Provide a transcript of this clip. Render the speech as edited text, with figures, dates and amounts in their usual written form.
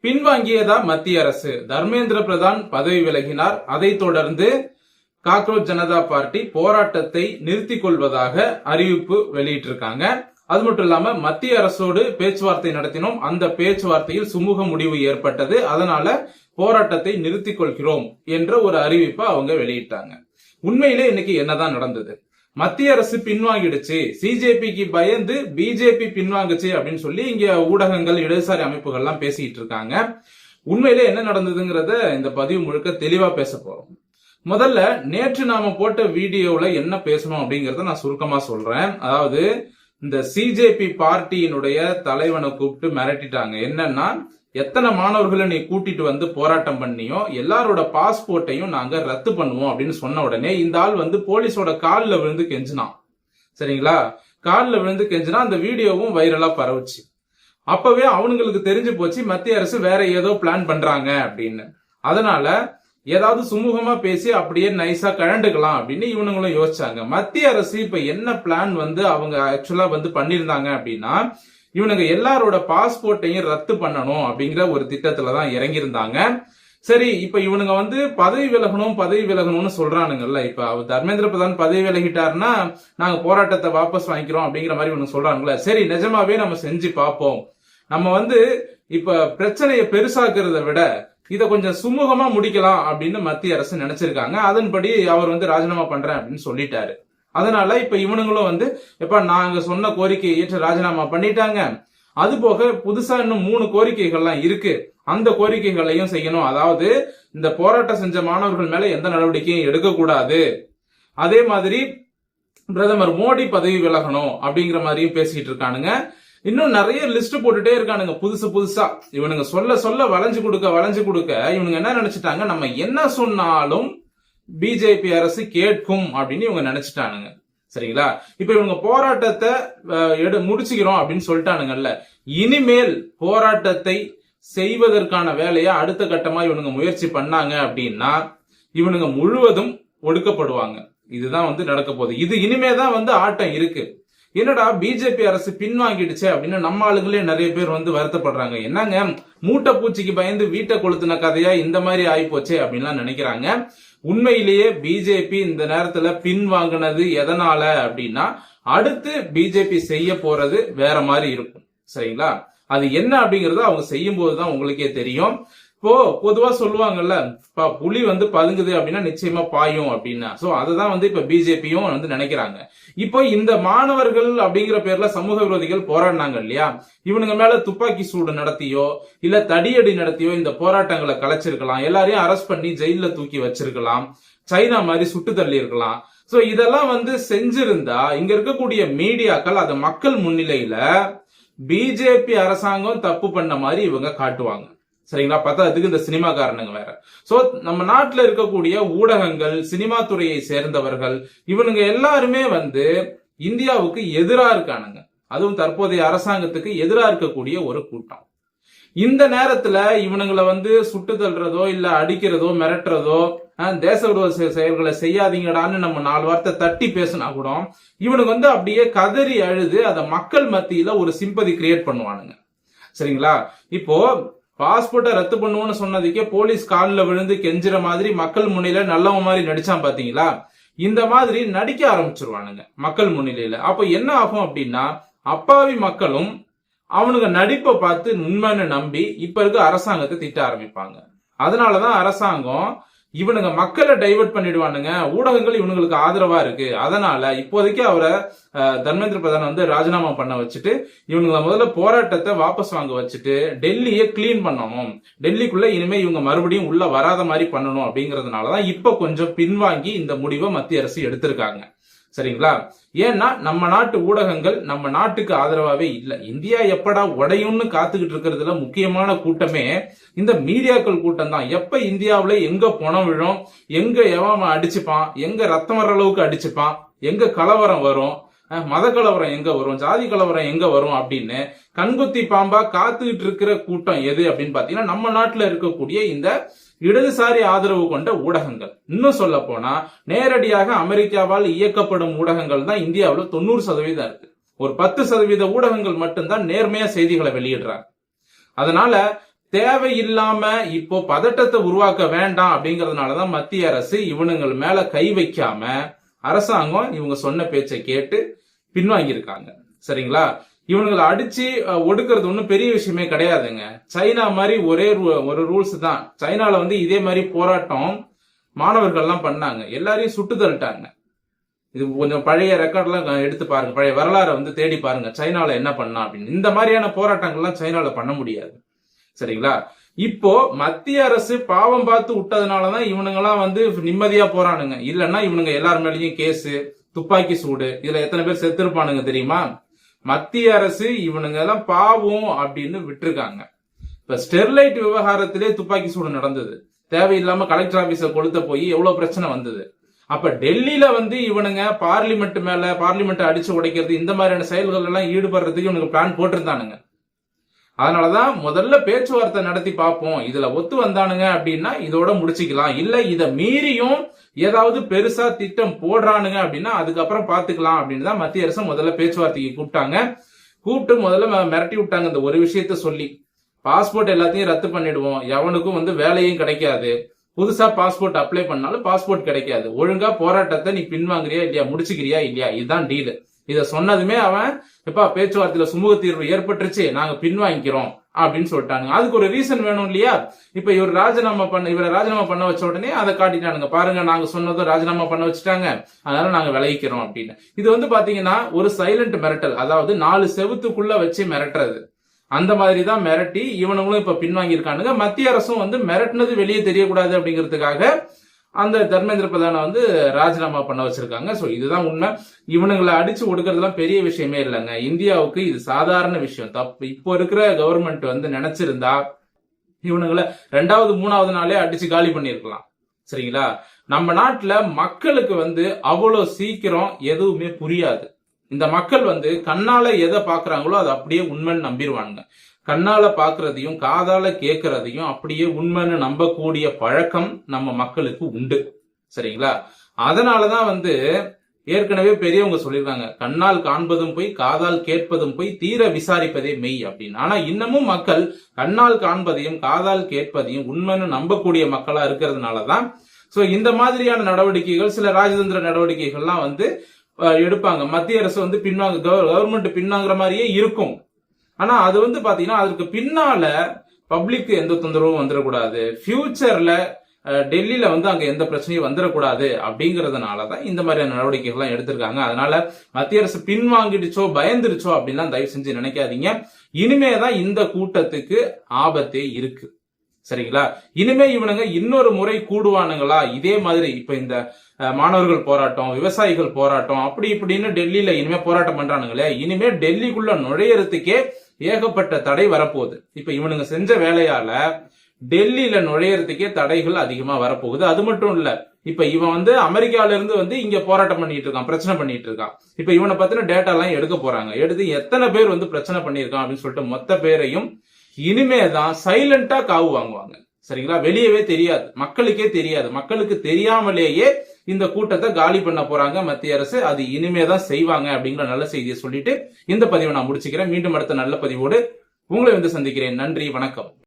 பின்வாங்கியதா மத்திய அரசு? தர்மேந்திர பிரதான் பதவி விலகினார். அதைத் தொடர்ந்து காக்ரோச் ஜனதா பார்ட்டி போராட்டத்தை நிறுத்திக் கொள்வதாக அறிவிப்பு வெளியிட்டிருக்காங்க. அது மட்டும் இல்லாம மத்திய அரசோடு பேச்சுவார்த்தை நடத்தினோம், அந்த பேச்சுவார்த்தையில் சுமூக முடிவு ஏற்பட்டது, அதனால போராட்டத்தை நிறுத்திக் கொள்கிறோம் என்ற ஒரு அறிவிப்பை அவங்க வெளியிட்டாங்க. உண்மையிலே இன்னைக்கு என்னதான் நடந்தது? மத்திய அரசு பின்வாங்கிடுச்சு, சிஜேபிக்கு பயந்து பிஜேபி பின்வாங்குச்சு அப்படின்னு சொல்லி இங்க ஊடகங்கள், இடதுசாரி அமைப்புகள் எல்லாம் பேசிட்டு இருக்காங்க. உண்மையிலே என்ன நடந்ததுங்கிறத இந்த பதிவு முழுக்க தெளிவா பேச போறோம். முதல்ல நேற்று நாம போட்ட வீடியோல என்ன பேசணும் அப்படிங்கறத நான் சுருக்கமா சொல்றேன். அதாவது இந்த சிஜேபி பார்ட்டியினுடைய தலைவனை கூப்பிட்டு மிரட்டிட்டாங்க. என்னன்னா, எத்தனை மாணவர்களை நீ கூட்டிட்டு வந்து போராட்டம் பண்ணியோ எல்லாரோட பாஸ்போர்ட்டையும் நாங்க ரத்து பண்ணுவோம் அப்படின்னு சொன்ன உடனே இந்த ஆள் வந்து போலீஸோட காலில் விழுந்து கெஞ்சினான். சரிங்களா? காலில் விழுந்து கெஞ்சினா அந்த வீடியோவும் வைரலா பரவுச்சு. அப்பவே அவனுங்களுக்கு தெரிஞ்சு போச்சு மத்திய அரசு வேற ஏதோ பிளான் பண்றாங்க அப்படின்னு. அதனால ஏதாவது சுமூகமா பேசி அப்படியே நைஸா கழண்டுக்கலாம் அப்படின்னு இவனுங்களும் யோசிச்சாங்க. மத்திய அரசு இப்ப என்ன பிளான் வந்து அவங்க ஆக்சுவலா வந்து பண்ணிருந்தாங்க அப்படின்னா, இவனுங்க எல்லாரோட பாஸ்போர்ட்டையும் ரத்து பண்ணணும் அப்படிங்கிற ஒரு திட்டத்துலதான் இறங்கியிருந்தாங்க. சரி, இப்ப இவனுங்க வந்து பதவி விலகணும்னு சொல்றானுங்கல்ல. இப்ப தர்மேந்திர பிரதான் பதவி விலகிட்டாருன்னா நாங்க போராட்டத்தை வாபஸ் வாங்கிக்கிறோம் அப்படிங்கிற மாதிரி இவனுங்க சொல்றாங்கல்ல. சரி, நிஜமாவே நம்ம செஞ்சு பார்ப்போம். நம்ம வந்து இப்ப பிரச்சனையை பெருசாக்குறத விட இத கொஞ்சம் சுமூகமா முடிக்கலாம் அப்படின்னு மத்திய அரசு நினைச்சிருக்காங்க. அதன்படி அவர் வந்து ராஜினாமா பண்றேன் அப்படின்னு சொல்லிட்டாரு. அதனால இப்ப இவனுங்களும் வந்து எப்ப நாங்க சொன்ன கோரிக்கையை ஏற்று ராஜினாமா பண்ணிட்டாங்க. அது போக புதுசா இன்னும் 3 கோரிக்கைகள்லாம் இருக்கு, அந்த கோரிக்கைகளையும் செய்யணும். அதாவது இந்த போராட்டம் செஞ்ச மாணவர்கள் மேல எந்த நடவடிக்கையும் எடுக்கக்கூடாது, அதே மாதிரி பிரதமர் மோடி பதவி விலகணும் அப்படிங்கிற மாதிரியும் பேசிட்டு இருக்கானுங்க. இன்னும் நிறைய லிஸ்ட் போட்டுட்டே இருக்கானுங்க புதுசா. இவனுங்க சொல்ல வளைஞ்சு கொடுக்க இவனுங்க என்ன நினைச்சிட்டாங்க, நம்ம என்ன சொன்னாலும் பிஜேபி அரசு கேட்கும் அப்படின்னு இவங்க நினைச்சிட்டானுங்க. சரிங்களா? இப்ப இவங்க போராட்டத்தை முடிச்சுக்கிறோம் அப்படின்னு சொல்லிட்டானுங்கல்ல. இனிமேல் போராட்டத்தை செய்வதற்கான வேலையை அடுத்த கட்டமா இவனுங்க முயற்சி பண்ணாங்க அப்படின்னா இவனுங்க முழுவதும் ஒடுக்கப்படுவாங்க. இதுதான் வந்து நடக்க போகுது. இது இனிமேதான் வந்து ஆட்டம் இருக்கு. என்னடா பிஜேபி அரசு பின்வாங்கிடுச்சு அப்படின்னு நம்ம ஆளுங்களே நிறைய பேர் வந்து வருத்தப்படுறாங்க. என்னங்க, மூட்டை பூச்சிக்கு பயந்து வீட்டை கொளுத்துன கதையா இந்த மாதிரி ஆயிப்போச்சே அப்படின்லாம் நினைக்கிறாங்க. உண்மையிலேயே பிஜேபி இந்த நேரத்துல பின்வாங்கினது எதனால அப்படின்னா, அடுத்து பிஜேபி செய்ய போறது வேற மாதிரி இருக்கும். சரிங்களா? அது என்ன அப்படிங்கறத அவங்க செய்யும் போதுதான் உங்களுக்கே தெரியும். இப்போ பொதுவா சொல்லுவாங்கல்ல, புலி வந்து பதுங்குது அப்படின்னா நிச்சயமா பாயும் அப்படின்னா. சோ அததான் வந்து இப்ப பிஜேபியும் வந்து நினைக்கிறாங்க. இப்போ இந்த மாணவர்கள் அப்படிங்கிற பேர்ல சமூக விரோதிகள் போராடினாங்க இல்லையா, இவனுங்க மேல துப்பாக்கி சூடு நடத்தியோ இல்ல தடியடி நடத்தியோ இந்த போராட்டங்களை கலைச்சிருக்கலாம், எல்லாரையும் அரெஸ்ட் பண்ணி ஜெயில தூக்கி வச்சிருக்கலாம், சைனா மாதிரி சுட்டு தள்ளி இருக்கலாம். சோ இதெல்லாம் வந்து செஞ்சிருந்தா இங்க இருக்கக்கூடிய மீடியாக்கள் அதை மக்கள் முன்னிலையில பிஜேபி அரசாங்கம் தப்பு பண்ண மாதிரி இவங்க காட்டுவாங்க. சரிங்களா? பார்த்தா அதுக்கு இந்த சினிமாக்காரனுங்க வேற. சோ நம்ம நாட்டுல இருக்கக்கூடிய ஊடகங்கள், சினிமா துறையை சேர்ந்தவர்கள், இவனுங்க எல்லாருமே வந்து இந்தியாவுக்கு எதிரா இருக்கானுங்க. அதுவும் தற்போதைய அரசாங்கத்துக்கு எதிரா இருக்கக்கூடிய ஒரு கூட்டம். இந்த நேரத்துல இவனுங்களை வந்து சுட்டு தள்ளுறதோ இல்ல அடிக்கிறதோ மிரட்டுறதோ தேச விரோத செயல்களை செய்யாதீங்கடான்னு நம்ம 4 வார்த்தை தட்டி பேசினா கூட இவனுக்கு வந்து அப்படியே கதறி அழுது அதை மக்கள் மத்தியில ஒரு சிம்பதி கிரியேட் பண்ணுவானுங்க. சரிங்களா? இப்போ பாஸ்போர்ட்டை ரத்து பண்ணுவோம்னு சொன்னதுக்கே போலீஸ் காலில் விழுந்து கெஞ்சுற மாதிரி மக்கள் முன்னிலையில நல்லவ மாதிரி நடிச்சான் பாத்தீங்களா? இந்த மாதிரி நடிக்க ஆரம்பிச்சிருவானுங்க மக்கள் முன்னிலையில. அப்ப என்ன ஆகும் அப்படின்னா, அப்பாவி மக்களும் அவனுங்க நடிப்பை பார்த்து உண்மைன்னு நம்பி இப்ப இருக்க அரசாங்கத்தை திட்ட ஆரம்பிப்பாங்க. அதனாலதான் அரசாங்கம் இவனுங்க மக்களை டைவர்ட் பண்ணிடுவானுங்க, ஊடகங்கள் இவனுங்களுக்கு ஆதரவா இருக்கு, அதனால இப்போதைக்கு அவரை தர்மேந்திர பிரதான் வந்து ராஜினாமா பண்ண வச்சுட்டு இவனுங்க முதல்ல போராட்டத்தை வாபஸ் வாங்க வச்சுட்டு டெல்லியை கிளீன் பண்ணணும், டெல்லிக்குள்ள இனிமே இவங்க மறுபடியும் உள்ள வராத மாதிரி பண்ணணும் அப்படிங்கறதுனாலதான் இப்ப கொஞ்சம் பின்வாங்கி இந்த முடிவை மத்திய அரசு எடுத்திருக்காங்க. சரிங்களா? ஏன்னா நம்ம நாட்டு ஊடகங்கள் நம்ம நாட்டுக்கு ஆதரவாவே இல்ல. இந்தியா எப்படா உடையும்னு காத்துக்கிட்டு இருக்கிறதுல முக்கியமான கூட்டமே இந்த மீடியாக்கள் கூட்டம் தான். எப்ப இந்தியாவில எங்க பணம் விழும், எங்க எவன் அடிச்சுப்பான், எங்க ரத்தம் வர அளவுக்கு அடிச்சுப்பான், எங்க கலவரம் வரும், மத கலவரம் எங்க வரும், ஜாதி கலவரம் எங்க வரும் அப்படின்னு கண்குத்தி பாம்பா காத்துக்கிட்டு இருக்கிற கூட்டம் எது அப்படின்னு பாத்தீங்கன்னா நம்ம நாட்டுல இருக்கக்கூடிய இந்த இடதுசாரி ஆதரவு கொண்ட ஊடகங்கள். இன்னும் சொல்ல போனா நேரடியாக அமெரிக்காவால் இயக்கப்படும் ஊடகங்கள் தான் இந்தியாவில் 90% இருக்கு. ஒரு 10% ஊடகங்கள் மட்டும்தான் நேர்மையா செய்திகளை வெளியிடுறாங்க. அதனால தேவையில்லாம இப்போ பதட்டத்தை உருவாக்க வேண்டாம் அப்படிங்கறதுனாலதான் மத்திய அரசு இவனுங்கள் மேல கை வைக்காம அரசாங்கம் இவங்க சொன்ன பேச்சை கேட்டு பின்வாங்கியிருக்காங்க. சரிங்களா? இவனுங்களை அடிச்சு ஒடுக்கிறது ஒன்றும் பெரிய விஷயமே கிடையாதுங்க. சைனா மாதிரி ஒரு ரூல்ஸ் தான். சைனால இதே மாதிரி போராட்டம் மாணவர்கள்லாம் பண்ணாங்க, எல்லாரையும் சுட்டு தள்ளிட்டாங்க. இது கொஞ்சம் பழைய ரெக்கார்ட்லாம் எடுத்து பாருங்க, பழைய வரலாறை தேடி பாருங்க, சைனால என்ன பண்ணா அப்படின்னு. இந்த மாதிரியான போராட்டங்கள்லாம் சைனால பண்ண முடியாது. சரிங்களா? இப்போ மத்திய அரசு பாவம் பார்த்து விட்டதுனாலதான் இவனுங்கெல்லாம் நிம்மதியா போறானுங்க. இல்லன்னா இவனுங்க எல்லார் மேலேயும் கேஸ், துப்பாக்கி சூடு, இதுல எத்தனை பேர் செத்துருப்பானுங்க தெரியுமா? மத்திய அரசு இவனுங்க எல்லாம் பாவம் அப்படின்னு விட்டுருக்காங்க. இப்ப ஸ்டெர்லைட் விவகாரத்திலே துப்பாக்கி சூடு நடந்தது. தேவையில்லாம கலெக்டர் ஆபீஸ கொளுத்த போய் எவ்வளவு பிரச்சனை வந்தது. அப்ப டெல்லியில இவனுங்க பார்லிமெண்ட் அடிச்சு உடைக்கிறது, இந்த மாதிரியான செயல்கள் எல்லாம் ஈடுபடுறதுக்கு இவனுக்கு பிளான் போட்டிருந்தானுங்க. அதனாலதான் முதல்ல பேச்சுவார்த்தை நடத்தி பார்ப்போம், இதுல ஒத்து வந்தானுங்க அப்படின்னா இதோட முடிச்சுக்கலாம், இல்ல இத மீறியும் ஏதாவது பெருசா திட்டம் போடுறானுங்க அப்படின்னா அதுக்கப்புறம் பாத்துக்கலாம் அப்படின்னு தான் மத்திய அரசு முதல்ல பேச்சுவார்த்தைக்கு கூப்பிட்டு முதல்ல மிரட்டி விட்டாங்க. இந்த ஒரு விஷயத்த சொல்லி, பாஸ்போர்ட் எல்லாத்தையும் ரத்து பண்ணிடுவோம், எவனுக்கும் வேலையும் கிடைக்காது, புதுசா பாஸ்போர்ட் அப்ளை பண்ணாலும் பாஸ்போர்ட் கிடைக்காது, ஒழுங்கா போராட்டத்தை நீ பின்வாங்குறியா இல்லையா, முடிச்சுக்கிறியா இல்லையா, இதுதான் டீலு. இத சொன்னதுமே அவன் எப்பா பேச்சுவார்த்தையில சுமூக தீர்வு ஏற்பட்டுருச்சு, நாங்க பின்வாங்கிக்கிறோம் அப்படின்னு சொல்லிட்டாங்க. அதுக்கு ஒரு ரீசன் வேணும் இல்லையா? இப்ப இவரை ராஜினாமா பண்ண வச்ச உடனே அதை காட்டிட்டானுங்க, பாருங்க நாங்க சொன்னதும் ராஜினாமா பண்ண வச்சுட்டாங்க, அதனால நாங்க விலகிக்கிறோம் அப்படின்னு. இது பாத்தீங்கன்னா ஒரு சைலண்ட் மிரட்டல், அதாவது 4 செவுத்துக்குள்ள வச்சு மிரட்டுறது. அந்த மாதிரிதான் மிரட்டி இவனுங்களும் இப்ப பின்வாங்கி இருக்கானுங்க. மத்திய அரசும் மிரட்டினது வெளியே தெரியக்கூடாது அப்படிங்கிறதுக்காக அந்த தர்மேந்திர பிரதான ராஜினாமா பண்ண வச்சிருக்காங்க. சோ இதுதான் உண்மை. இவனுங்களை அடிச்சு ஒடுக்கிறதுலாம் பெரிய விஷயமே இல்லைங்க. இந்தியாவுக்கு இது சாதாரண விஷயம். தப்பு இப்போ இருக்கிற கவர்மெண்ட் நினைச்சிருந்தா இவனுங்களை 2வது 3வது நாளே அடிச்சு காலி பண்ணிருக்கலாம். சரிங்களா? நம்ம நாட்டுல மக்களுக்கு அவ்வளவு சீக்கிரம் எதுவுமே புரியாது. இந்த மக்கள் கண்ணால எதை பாக்குறாங்களோ அது அப்படியே உண்மைன்னு நம்பிடுவாங்க. கண்ணால பாக்குறதையும் காதால கேட்கறதையும் அப்படியே உண்மைன்னு நம்பக்கூடிய பழக்கம் நம்ம மக்களுக்கு உண்டு. சரிங்களா? அதனாலதான் ஏற்கனவே பெரியவங்க சொல்லிருக்காங்க, கண்ணால் காண்பதும் போய் காதால் கேட்பதும் போய் தீர விசாரிப்பதே மெய் அப்படின்னு. ஆனா இன்னமும் மக்கள் கண்ணால் காண்பதையும் காதால் கேட்பதையும் உண்மைன்னு நம்பக்கூடிய மக்களா இருக்கிறதுனாலதான் இந்த மாதிரியான நடவடிக்கைகள், சில ராஜதந்திர நடவடிக்கைகள்லாம் எடுப்பாங்க. மத்திய அரசு கவர்மெண்ட் பின்வாங்குற மாதிரியே இருக்கும். ஆனா அது பாத்தீங்கன்னா அதுக்கு பின்னால பப்ளிக் எந்த தொந்தரவும் வந்துடக்கூடாது, ஃபியூச்சர்ல டெல்லியில அங்க எந்த பிரச்சனையும் வந்துடக்கூடாது அப்படிங்கறதுனாலதான் இந்த மாதிரியான நடவடிக்கைகள்லாம் எடுத்திருக்காங்க. அதனால மத்திய அரசு பின்வாங்கிடுச்சோ பயந்துருச்சோ அப்படின்லாம் தயவு செஞ்சு நினைக்காதீங்க. இனிமேதான் இந்த கூட்டத்துக்கு ஆபத்தே இருக்கு. சரிங்களா? இனிமே இவனுங்க இன்னொரு முறை கூடுவானுங்களா இதே மாதிரி? இப்ப இந்த மாணவர்கள் போராட்டம், விவசாயிகள் போராட்டம், அப்படி இப்படின்னு டெல்லியில இனிமே போராட்டம் பண்றானுங்களே, இனிமே டெல்லிக்குள்ள நுழையறதுக்கே ஏகப்பட்ட தடை வரப்போகுது. இப்ப இவனுங்க செஞ்ச வேலையால டெல்லியில நுழையறதுக்கே தடைகள் அதிகமா வரப்போகுது. அது மட்டும் இல்ல, இப்ப இவன் அமெரிக்கால இருந்து இங்க போராட்டம் பண்ணிட்டு இருக்கான், பிரச்சனை பண்ணிட்டு இருக்கான். இப்ப இவனை பத்தின டேட்டா எல்லாம் எடுக்க போறாங்க. எடுத்து எத்தனை பேர் பிரச்சனை பண்ணிருக்கான் அப்படின்னு சொல்லிட்டு மொத்த பேரையும் இனிமேதான் சைலண்டா காவு வாங்குவாங்க. சரிங்களா? வெளியவே தெரியாது, மக்களுக்கே தெரியாது. மக்களுக்கு தெரியாமலேயே இந்த கூட்டத்தை காலி பண்ண போறாங்க மத்திய அரசு. அது இனிமேதான் செய்வாங்க அப்படிங்கிற நல்ல செய்தியை சொல்லிட்டு இந்த பதிவை நான் முடிச்சுக்கிறேன். மீண்டும் அடுத்த நல்ல பதிவோடு உங்களை சந்திக்கிறேன். நன்றி, வணக்கம்.